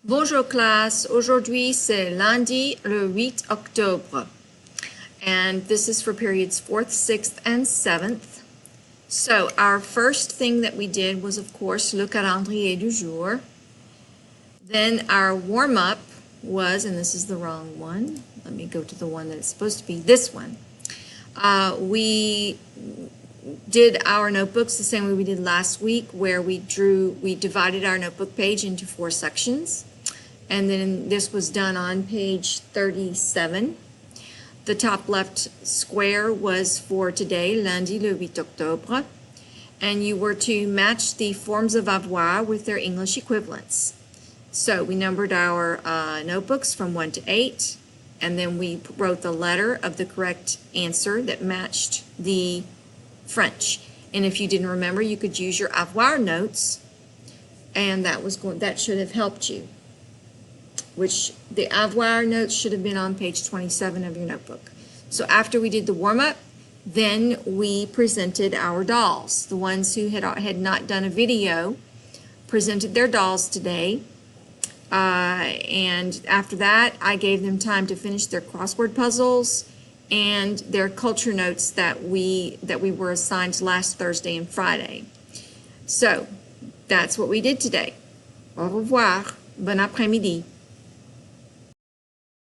Bonjour classe, aujourd'hui c'est lundi le 8 octobre and this is for periods 4th, 6th, and 7th. So our first thing that we did was of course le calendrier du jour. Then our warm-up was, and this is the wrong one, let me go to the one that it's supposed to be, this one. We did our notebooks the same way we did last week, where we divided our notebook page into 4 sections. And then this was done on page 37. The top left square was for today, lundi le 8 octobre. And you were to match the forms of avoir with their English equivalents. So we numbered our notebooks from 1 to 8, and then we wrote the letter of the correct answer that matched the French. And if you didn't remember, you could use your avoir notes, and that should have helped you. Which the avoir notes should have been on page 27 of your notebook. So after we did the warm-up, then we presented our dolls. The ones who had not done a video presented their dolls today. And after that, I gave them time to finish their crossword puzzles and their culture notes that we were assigned last Thursday and Friday. So that's what we did today. Au revoir. Bon après-midi.